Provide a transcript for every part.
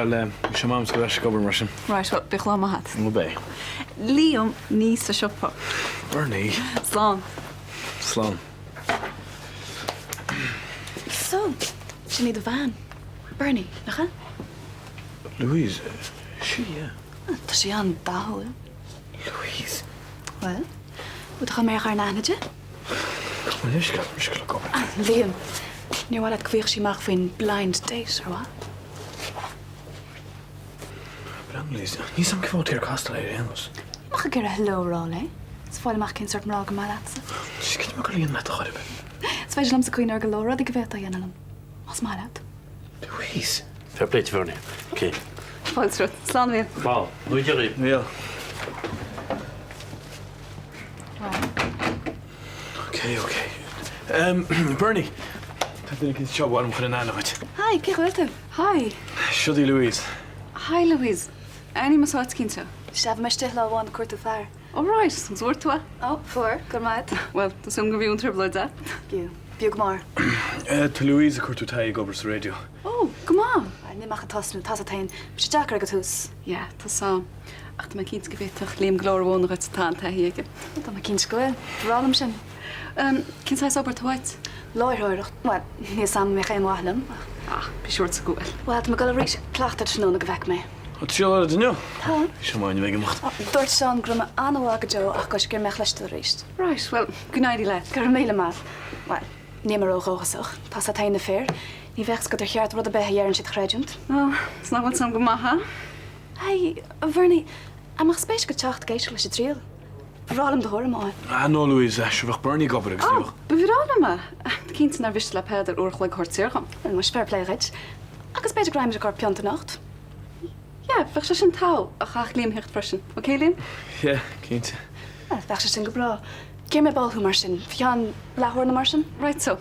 Well, your mum's got a cover Russian. Right, well, bichlá mahat. Obey. Liam níos a siopa. Bernie. Slán. Slán. So, she need a van. Bernie, nacha? Louise, she, yeah. Tá sé an dáhol. Louise. Well, wat gaan meer gaan naanetje? Come on, je skal gå. Liam, nu wat het kweeg mag voor blind date, or wat? Louise, niet zo'n gewoon hier kastel hierin was. Mag ik er een hello roll, hè? Het voelt mag geen soort mraag maar laten. Je kunt me alleen met de garde. Het weet je lam ze kun je naar gelora die gevet aan hem. Als maar uit. Louise. Fair play to Bernie. Okay. Volksrot, slaan weer. Wow, doe je erin? Ja. Okay. Bernie. Dat denk ik iets job waarom gaan naar nooit. Hi, kijk wat er. Hi. Shuddy Louise. Hi, Louise. Annie mas wat kindje. Ze hebben me stil al aan korte vaar. All right, ons wordt toe. Oh, voor, kom uit. Well, dat is ongeveer een triple dat. Giu, bieg maar. To Louise kort ut hij over de radio. Oh, kom aan. Nee, mag het tassen, tas het heen. Moet je jacker het huis? Ja, tas aan. Achter mijn kindje weet toch, Liam Glor wonen uit staan te hier. Dat mijn kindje wel. Vooral hem zijn. Kind hij zo het white. Lawyer, wat? Nee, samen met geen wachten. Ah, be short school. Wel, het me wel reach. Klacht het snel nog weg mee. Wat is jullie dat nu? Huh? Ik zou maar niet weggemaakt. Dort zo'n gromme aanwagen Joe, ach, als ik er mee glas te reist. Right, well, good night, die lad. Karamele maat. Wel, neem maar ook gezegd. Pas dat hij in de fair. Die weg gaat er gaat worden bij jaren zit grijzend. Oh, snap wat zo'n gemaakt, hè? Hey, Vernie, hij mag speciaal gechacht geestelijk als je triel. Vooral hem de horen maar. Ah, no, Louise, je wil Bernie kopperen. Oh, vooral hem. De kind naar Wisselap had er oorgelijk hoort zeggen. En was fair play reeds. Ik is beetje grimes elkaar piante nacht. Ja, weg is een touw. Ga ik Liam hecht versen. Oké, Liam? Ja, kind. Ja, weg is een gebra. Keer met bal hoe marsen. Jan, laag horen marsen. Right so.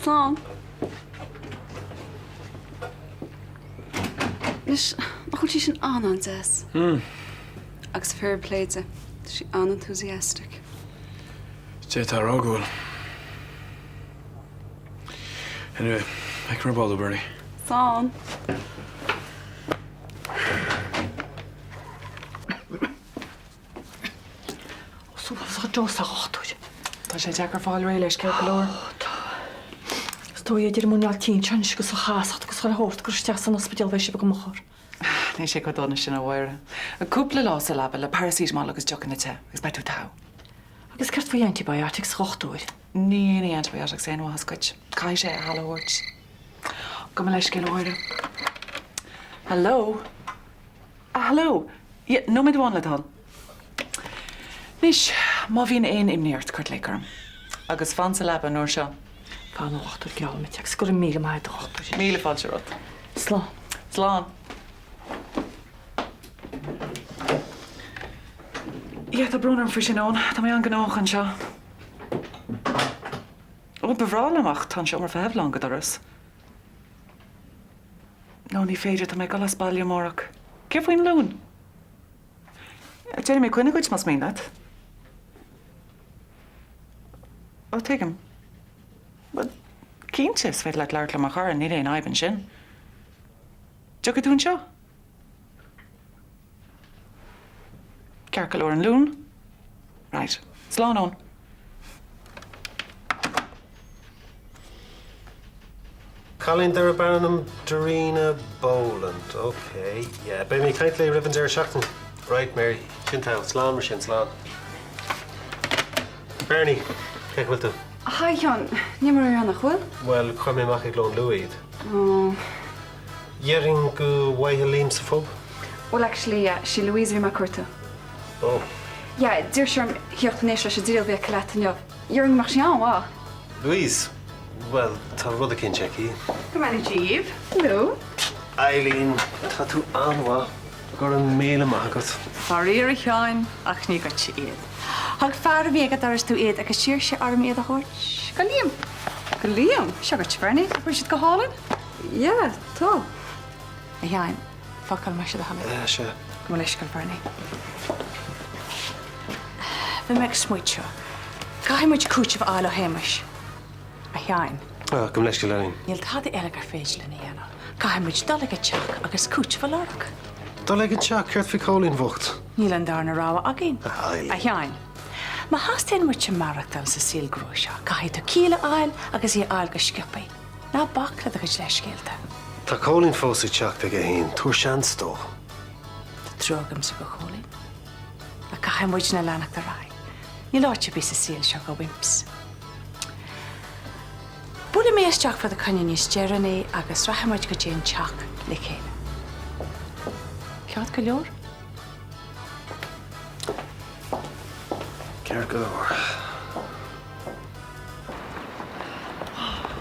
Slaan. Dus, nog goed is een aan zes. Ik is fair play ze. Is unenthusiastic. Zet haar ook wel. Anyway, ik ben er Bernie. Slaan. Zo was het juist acht. Dat is zeker voor alle lees calculor. Sto je hier moet je al 10 chans que zo haast, que zo hoort, que je aan hospitaal wees je bekomen. Nee, sé go donna sin bhhaire. A cúpla lá sa labba le paracetamol agus jocan na te, gus baitú tá. Agus ceart faoi antibiotics rochtúir. Ní antibiotics é has coit. Cai sé a hallhort. Go me leis céile Hello? Hello? Ja, no mid bháin le tal. Nis, má bhíon éon imnéirt chuirt le chum. Agus fan sa labba nóir seo. Fan ochtar geall met jak sgur míle mai ochtar. Míle fáilte rot. Slán. Slán. Ja, tá brúnar fri sin ón, Tá mé an gnáchan seo. Ó bhráil amach tá seo mar fehlan go doras. No, ní féidir tá mé galas bailile mórach. Cé faoin lún? Déir mé cuine goid mas mé dat. Ó tuigem. Cínte is féit le leir le mar char ní éon aiban sin. Jo go dún seo? Cearcail an lún? Right. Slán on. Colin Darabanum, Dorina Boland. Okay. Yeah, by me kindly ribbons are shocking. Right, Mary. Shintow, Slán mar sin Slán. Bernie, kijk wat doen. Hi, Jan. Niet meer aan de goed? Wel, ik ga me mag ik loon Louis. Oh. Jering go Waihalim Safo? Well, actually, yeah, she Louise wie maar korte. Oh. Ja, duur scherm hier genees als je deel weer klaten ja. Jering mag je aan, wa? Louise? Well, tá rud a cin checky. Come on, Jeeve. Hello. Eileen, tá tú anwa. Gur an méle mágat. Farir Cháin ach ní go iad. Thg fear bhégad ar tú iad agus siir sé arm iad a thuirt. Go Liam. Go Liam. Se go Bernie. Bú siad go hálan? Ja, tá. A Cháin, focail mar siad a hamid. Se. Go leis go Bernie. Bhí meid smuid seo. Caiimiid cúte bh ála héimeis. A Cháin. Gom leis go lein. Níl tá eile gur féidir lena dhéana. Caiimiid dola go teach agus cúte bhlarach. Dá le go teach ceart fi cólín bhucht. Níl an darna ráha a gin. Aye. A cheáin. Má hastain mu se marachtam sa síl grúise, caiid cíle áil agus í áil go scipaí. Ná bachla a go leiscéalta. Tá cólín fósa teach a go hín, túair seanstó. Drogam sa go cholín. A caiimiid na lenach de rá. Ní láte bí sa síl seo go wimps. Bula mé isteach fa a conna níos dearaní agus rahamid go déon teach le chéile. Cead go leor? Ceart go leor.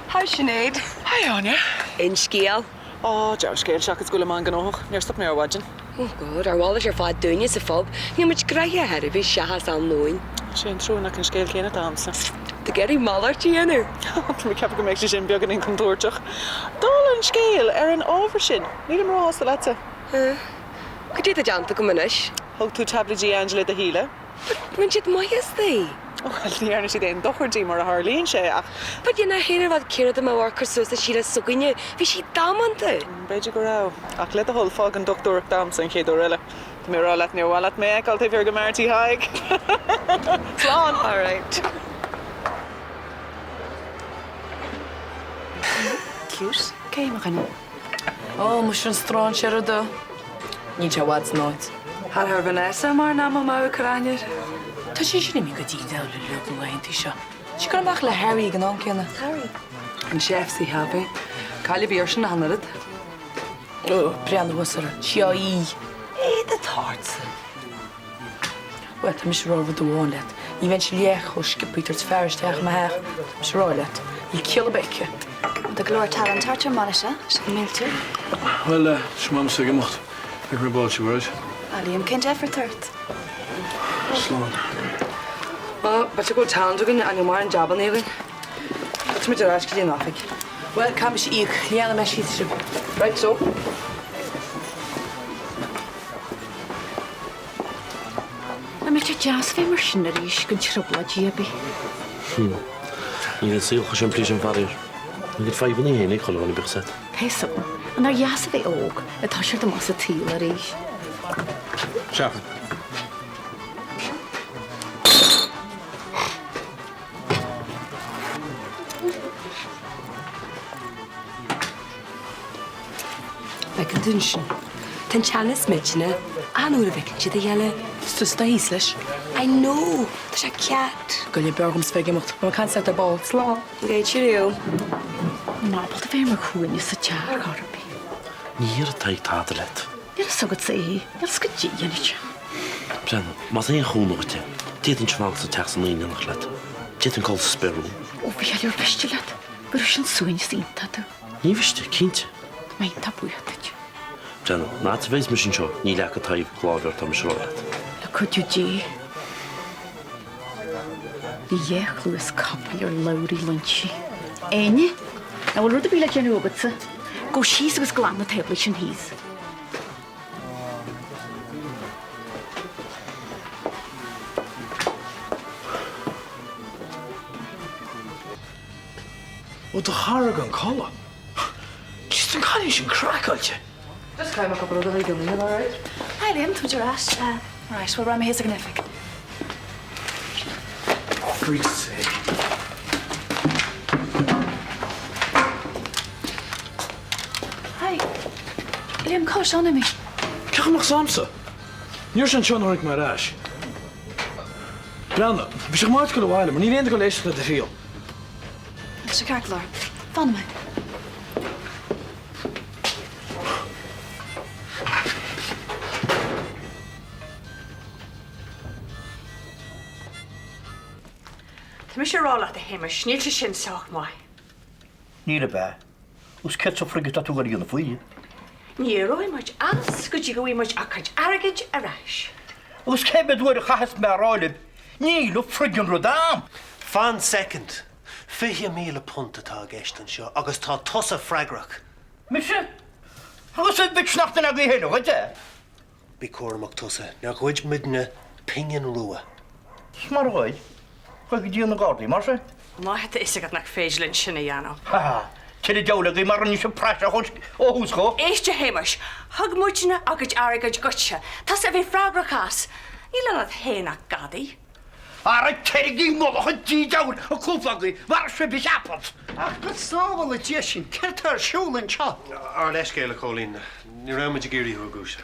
Hi Sinead. Hi, Anya. In scéal. Oh, Joe, scéil seach is gula man ganóch. Níor stop mé ar wadjin. Oh god, ar bháil ar fád duine sa fob, ní muid greithe head a bhí seachas an nóin. Sin trúnach an scéil chéine dámsa. Tá geirí malart dhéanaar. Mi ceap go méid sin beaggan in contorteach. Dal an scéil ar an ábhar sin. Níl am rás a lete. Go dtí a deanta go muis. Thug tú tabletí Angela de híle. Mun siad maias dé. Oh, well, níarna si déon dochardí mar a Harlín sé ach. Pa dhéana héanar bhd céad am bhhar sus a síle sugaine, bhí si dámanta. Beidir go rá. Ach le a hol fág an doctor dámsa an chéadú riile. Tá mé rá let níor bhhaile mé eáil ta bhíar go martí haig. Slán! All right. Cute. Cé mar ganne. Oh, mu an strán sé do. Ní te wad nóid. Har ar Vanessa mar ná má crainir. Tá sé sin mí go dtí le le gohaintí seo. Si go amach le Harry gan an cinna. Harry. An chef sí happy. Cali bhíar sin hanad. Oh, brean wasar. Seo í. É de tartsa. Well, tá mis rá bhd bháin let. Ní bhain si léach ó skipítar ferristeach ma heach. Mis rá let. Í cill beice. De glóir tal an tartar mar se, se milú. Well, smam sa gemacht. Ik ben bal word. Alíam cin effort tart. Slán. Well, but go town dogan an mar an jobban even. What's me to ask you nothing? Well, come she eat. Yeah, the mesh eats. Right so. Na me te jazz fé mar sin a ríis gon trobla díabi. Ní an síl chu sin plís an farir. Ní go fáimh í héna choáinna beset. Peso, an ar jazz fé óg, a tá sé do mas a tíl a ríis. Seach. Like a dunsin. Ten chanas mitchina, anúra bhecin si a dhéile. Sus da hís leis. I know, tá sé ceat. Go le bergum sfegimacht, ma can set a ball slá. Gé tíú. Nábal a fé mar chuúine sa tear carbi. Níor taigh táda let. Níl sagad sa í, níl sco díanit. Brenn, mas éon chúnachte. Déad an tfáil sa teach san líine nach let. Déad an call sperú. Ó bhí heúr bestilet, bur sin súin sínta tú. Ní bhiste, cínte. Mé tá buútaid. Brenn, ná a bhéis mar sin seo, ní leach a taibh chláir tá mis rálet. Le chuú dí. Bhí dhéch luas capal ar laurí lunchi. Éine? Na bhfuil rud a bíle ceanú agatsa. Go síos agus glán na tebla sin híos. Wat de hargan kolla. Just een kan sin crackaltje. Just climb a couple of the legal, all right? Hi Liam, tú ras. Right, well, ram his signific. Freak's sake. Hi. Liam, call Sean me. Kach nog samsa. Nieuws aan Sean hoor ik maar raas. Branda, we zich maar kunnen wijlen, maar niet één te lezen dat te veel. Mr. Carclar, van me. Tá mis sé rála a héime sníilte sin seach mai. Ní a bheith. Ús ce so frigus tú gar dhéanana faoí. Ní roi muid as go dtí go bhí muid acaid airgid a reis. Ús cebbe dúir a chahas me ráilib. Ní lu frigan rodám. Fan second. 50,000 punt atá gceist seo, agus tá tosa freigrach. Mise? Agus é bit snachtain a bhí héna, chuide? Bí cuaramach tosa, na chuid midna pingin rua. Smar chuid? Chuid go dtíana gádaí, mar sé? Má heta is agad nach féislinn sinna dhéanam. Ha, Cedi jawla ghi mar ni se prasha o húsco. Éiste héimeis, thug muitina agad airgad gutse, Tás a bhí frágrachas. Íle na héna gadaí. Ara cedi ghi moch di jawl o cúfagli, mar se bis apples. Ach, go sábal a déisisin, ceirtar siúlan seo. Ar leis céile Colleen, ní raimiid géirí thu gúise.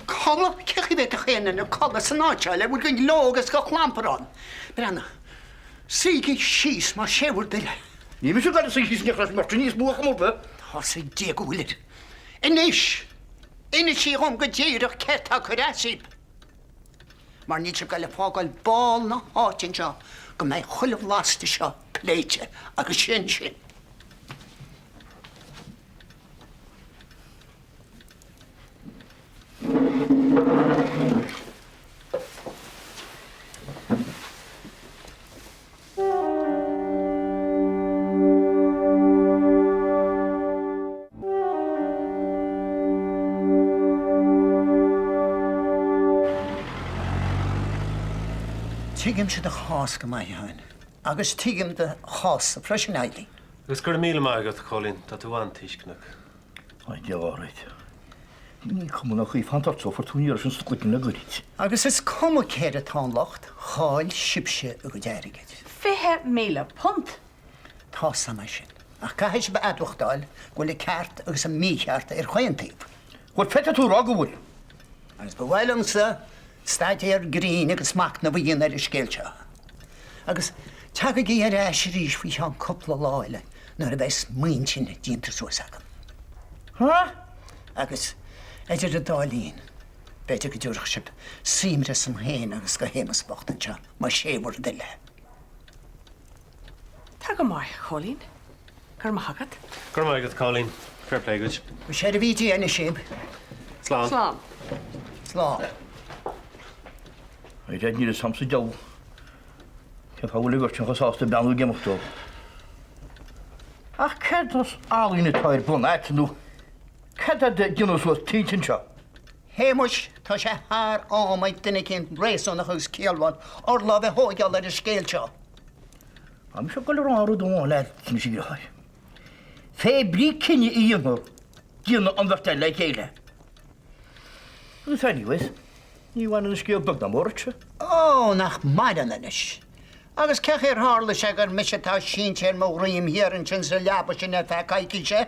Colla, cechi bheith a chéanana na colla san áteile, bhfuil gyn lógas go chlamparán. Brenna, sígi síos mar séhúr bile. Ní mi se gada sig hís nechras mar níos búach mópa. Tá sé dé go bhfuilid. Inis sí hom go déireach ceirtá churáisíb. Mar ní se gaile fágáil bál na háitin seo, go mé chuileh lásta seo pléite agus sin. Tígim si de chás go mai hain, agus tígim de chás a freisin eili. Gus gur míle maigad Colleen, tá tú an tíiscnach. Ai, diawarid. Ní cumú nach chuí fantartó fortúníar sin stucutin na gurit. Agus is cuma céir atá locht, cháil sibse a go deirigid. 20,000 punt. Tá sama sin. Ach caiis be adwchtáil, gwyle ceart agus a mícheart ar chuintíb. Wat feta tú rá go bhfuil? Agus bhhailm sa, staid ar grín agus mac na bhíon ar is scéilte. Agus tag a gí ar eis rís fhí seán coppla láile, nuair a bheits muin sin díntar suasagam. Ha? Agus idir a dálín, beidir go dúrach sib síimre san héin agus go hémas bochtan se, mar séhúr dile. Tá go mai, Cholín. Gur maithagad. Gur maigad Colleen, fair play good. Bhí sé a bhítí ana sib, Slán. Slán. slán. Ai réad ní a samsa jaw. Ceaf hawli gwertsin chasásta beanú gemachtó. Ach cedas álín a tair bun ait nú. Ceda de gynnos was títin seo. Héimus tá sé thar ámaid duna cinn réasúnach agus céalháin or lá bheith hógeall ar a scéilte. Am se go ráú dó le sin si haid. Fé brí cinne íonú díanna anhachtta le chéile. Agus anyways, ní bhain na scéal bag na mórte. Ó, nach maidan inis. Agus cech ar hála sé gur misitá sínt ar mó riim hir an sin sa leaba sin ar fe caiiciil sé.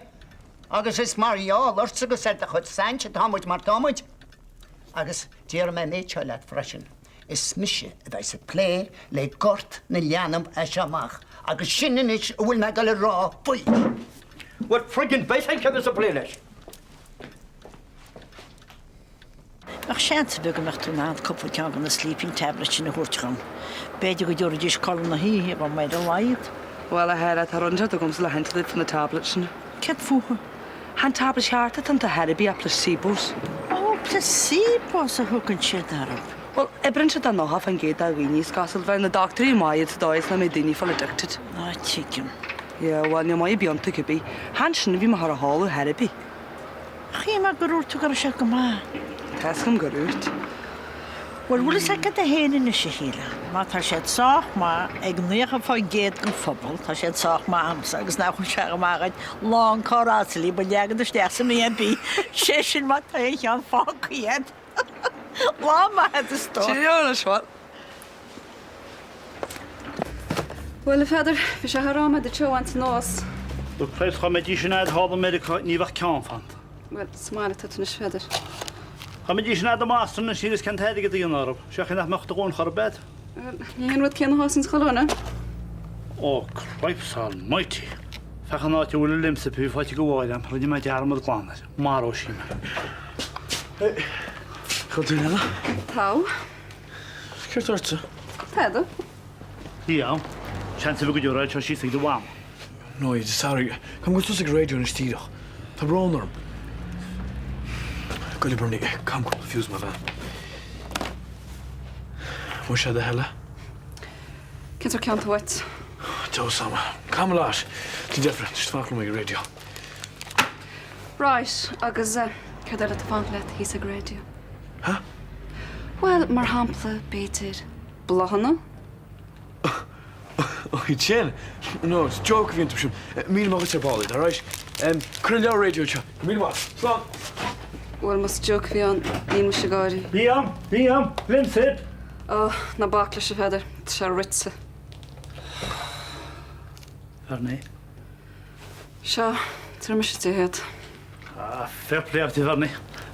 Agus is marall ort agus er a chud saint támuid mar támuid. Agus díar me méidse le freisin. Is mise a bheits a pléir le gort na leanam a seamach. Agus sinan is bhfuil me gal rá fuoi. Wat friggin beisan cedas a pléiles? Ach seanta be go mecht tú nád cupfu tean na sleeping tablet sin na húirtgan. Beidir go dúra dís colm na hí ar maid a laid. Well, a head at Arunja, the gums la hentlid from the tablet. Cet fucha? Han tablet charta tan ta herbi a placebos. Ó, placebos a thugann siad arab. Well, ebrin siad an noha fan géad a víní sgasal fein na doctor I maiad dóis na mé dini fall addicted. Á, tígim. Yeah, well, ni mai bionta gybi. Han sin vi ma har a hall o herbi. Chi ma gyrwr tu gar siad go ma. Tesgam gyrwrt. Wel, wwl is agad a hen yn ysio hila. Ma ta siad soch ma, ag mnych a ffoi gyd gan ffobl, ta siad soch ma amsa, agos na chwn siag am agad long coratili, bod iagad y stiach sy'n mynd bi, session ma ta eich an ffog iad. La ma had y stor. Cheerio, na schwal. Well, Feather, fi sé harama de teo an nos. Look, please, come at you should not have a medical never count fund. Well, smile tot na Feather. Come at you should not the master and she just can't have to get the Arab. She can't make the one for a bed. Ní hen wat cén hásins cholóna? Oh, Christ almighty. Fechan áit úl limsa pú fáiti go bháid am, rydym mae diarm oedd glanad. Mar o si me. Chod dwi'n hela? Tau. Cyrt orta? Feather. Iawn. Sian sef y gwydio'r rhaid sy'n sy'n dy wam. No, you're sorry. Come go to the radio in the studio. The Broner. Gully Bernie, come, fuse my van. What's the hell? Cyntor ciant wyt. Joe Sama. Come lash. It's different. Just fuck with my radio. Right, agus cedar at fan let hís ag radio. Huh? Well, mar hampla beidir blochanna. Oh, Jen. No, it's a joke of intuition. Me and Mother Ball, all right? Curl radio chat. Me and Slán. Well, must joke fi an íon se gáirí. Bíam, lim sip. Oh, na bacla se feidir, se ritsa. Arne. Seo, tar me se tíhead. Fair play af ti farni.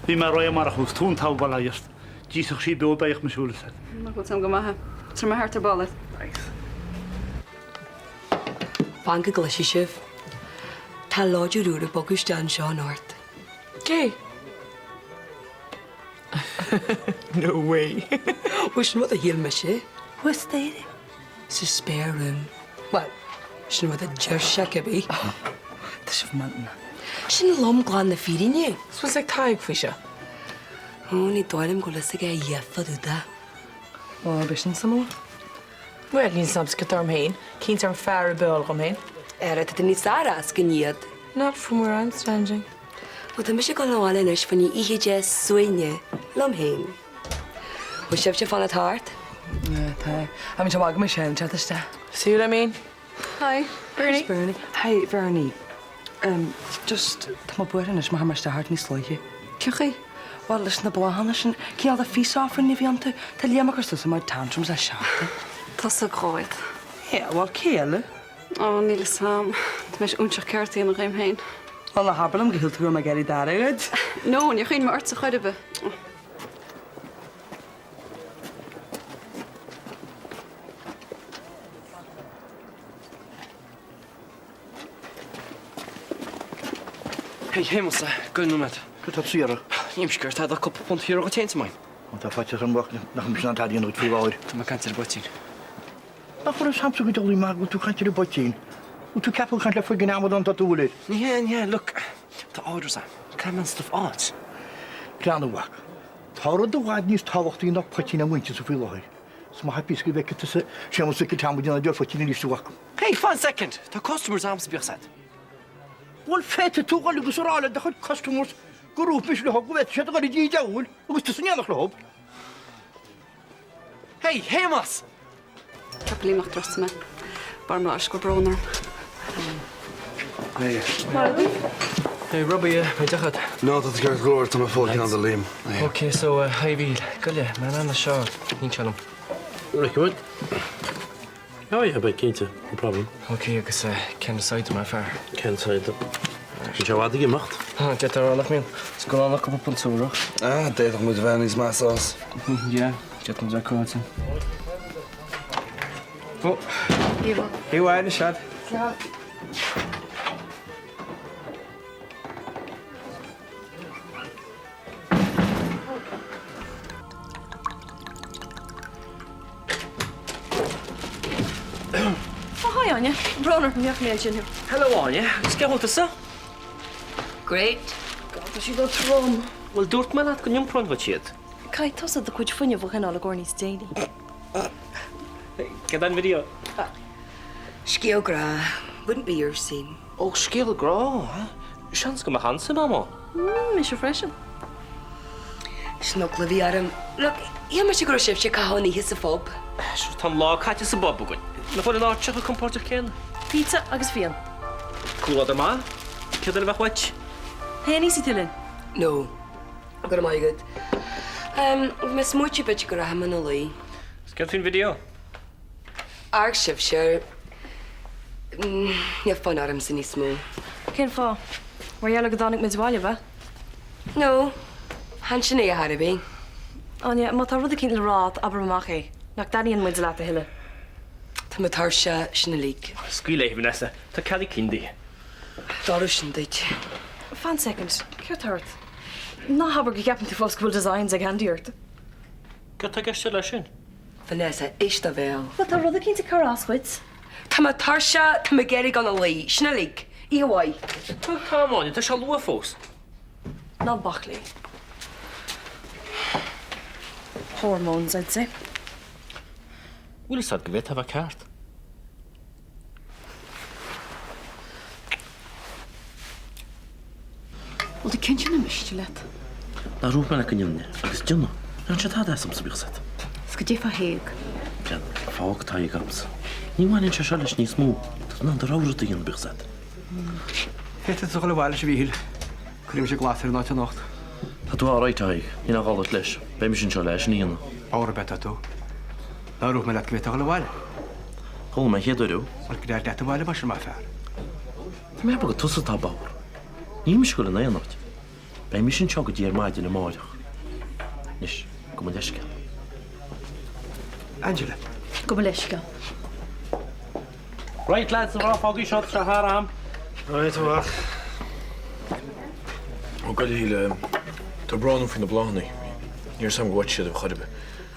Fi ma roi am arach hús tún tau bala just. Jísach si dó baich me siúla set. Na go am go maithe. Tar me hart ar balad. Fan go gluisi sibh. Tá láidir úr a bogus dan seo an ort. Gay. No way. Wish what a hill me sé. What's that? It's a spare room. Well, sin what a just shakebi. Tá sibh manna. Sin lom glan na fírinne. Swas ag taig fi seo. Ní dóilim go lis a ga yefa dúda. Ó, bisin samó? Well, nín sams go arm hain. Cíns ar fear beol gom hain. Era ty ni sara sgyniad. Not from where I'm standing. Wel, dyma eisiau gael awal yn ys fan i ihe jes swynne. Lom hyn. Wyt sef fan at hart? Tá. I'm in Jamaica, Michelle, chatista. See what I mean? Hi, Bernie. Bernie. Hi, Bernie. Just, tá ma bwyr yn ys, mae hamar sta hart ni sloiche. Cwch Wel, lys na blahan ys yn, cyn alda ffys offer ni fi anta, ta liam ac ystod yma tantrums a siarta. Tas a groed. Ja, wel, keele. Oh, níl sam. Tá meis únseach ceirtaí an réim hain. Wel, na habel am gyhil trwy mae geri daragad. No, ní chuin mar ort a chuide be. Hey, Mosa, go nu met. Goed op zero. Jem skurt had a couple pond hier ook teens mijn. Want daar vat je zo'n wacht. Nog een beetje aan het hadden veel ouder. Maar kan het erbij zien. Maar voor een Samsung het al niet maken, hoe gaat je erbij zien? Hoe tu kapel kan je voor geen dan dat doen? Ja, look. De ouders zijn. Kan men stuff out. Kleine wak. Tauren de waard niet tawacht die nog patje naar windje zoveel ouder. Ze mag happy schrijven dat ze moet zeker gaan met die deur voor je niet te wakken. Hey, 1 second. De customers aan het bezig. Wel fete toch al die zoralen de customers. Geroep misschien nog wat zet er die jou. Hoe is het zo niet nog loop? Hey, Mas. Heb líach dros me. Bar me go broner. Hey, Robbie, my dachad. No, dat ik gloor to my full aan de leem. Okay, so, hi, Bill. Gulle, man, I'm the show. Niet chalum. Right, good. Oh, yeah, but can't no problem. Okay, I guess, ken the side to my far. Ken side. Is jou wat gemacht? Get there, nog meer. It's going on a couple punts over. Ah, deed toch moet wennen is maar saus. Ja, get me zakken uit. Oh. Hier waar de shot. Ja. Oh, hi, Anya. Broner, neach mé sin. Hello, Anya. Ska hol tasa? Great. God, she go trom. Wel, dúirt me leat go nimpron wat siad. Kai tosa de chuid funne bh all gorníos déine. Get that video. Sgeo gra. Wouldn't be your scene. Oh, skill gra. Sjans go ma hansen, mama. Mis freshen. Snok levi arm. Look, ia ma si gro sef si cahoni his a fob. Sure, tan lá caite sa bob goin. Na fod an áteach a compórtar cén. Pizza agus fian. Cool other man. Cedar bach wach. Henny si tilin. No. I've got a my good. Miss Mochi bitch go ham an lei. Sgert fin video. Arg sef sure. Ja fan arm sin smó. Ken fá. War jelle gedanig met zwaile ba? No. Han sin é har be. Anja, ma tá rud kin le rád aber maach é. Nach daíon muid le hiile. Tá mat tar se sinna lík. Scuile Vanessa. Tá cadí cindi. Dar sin deit. Fan second. Ceart. Na haber go gapan fá school designs ag handíirt. Go tá geiste lei sin. Vanessa, is da bhéil. Wat tá rud cinnta caráshuiid? Tá mat tar se tá me gerig an a lei, sinna lík. Ihaid. Tá cámáin, tá se lua fós. Ná bachlí. Hormones, I'd say. Wil sad go bheith ha ceart. Wel, di cyn na mistí let. Na rúb me le cynniamne, agus dúna. An se tá sam sa bíchsat. go dé fa héag. Brian, fág tá gams. Ní bhhainn se se leis níos mú, Tá ná ráúta íon bigsa. Hete toch le bhile sé bhíil. Chrim sé glasir ná nacht. Tá tú áráidtaigh í nach gála leis, Bé sin seo leis íana. Ára bet tú. Náúh me le go le bhile. Chla me chéadú? Ar go déir de bhile mar sem fear. Tá mé go tusa tá báir. Ní me go na éanacht. Bé mi sin seo go dtíar maidin na máideach. Nis, go mu leisce. Angela. Go leisce. Right, lads, we're off. I'll get shot to Haram. Right, well. Ó go híle tá bránú fin na blánaí. Níor sam gohaid siad a chuibe.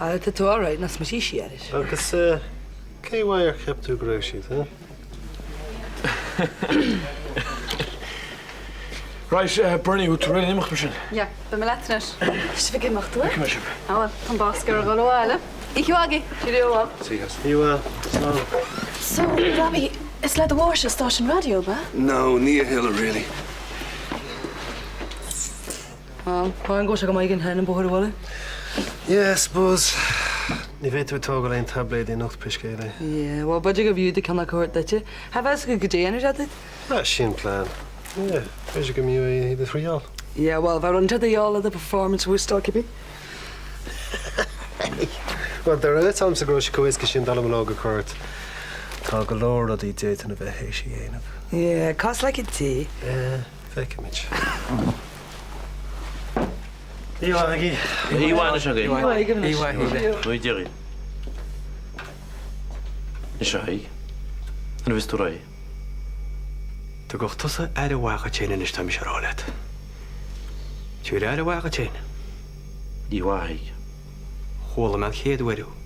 A tá tú áráid nas mar sí siaris. Agus céhhair ceapú go raibh siad, Right, Bernie, út réile nimach mar sin. Ja, be me letris. Si fi gimach tú? Me sin. Á, tan bascar a gohile. Ich wagi, tíúá. Sígas. Iwa, So, Robbie, is le bhir se station radio ba? No, near Hill, really. Páin go se go maigin hen an bóir bhile? Yeah, I suppose. Ní bhéit tú tóga leon tabléid í nocht piscéile. Yeah, well, budget of you to come court that you have us go dinner at it. Tá sin plán. Yeah, bheits go miú í de thríál. Yeah, well, if I run to the all of the performance we're still keeping. Well, there are times to go to Kuwait sin dal go court. Tá go leir a dí déit na bheith hééis dhéanamh. Yeah, cost like a tea. Feice mit. Iwa hagi. Iwa se gé. Iwa híle. Nú déirí. Is se haig. An bhís tú rá. Tá go tusa ar a bhacha téine is tá se ráile. Tú ar a bhacha téine. Iwa haig. Chla me chéadhhaú.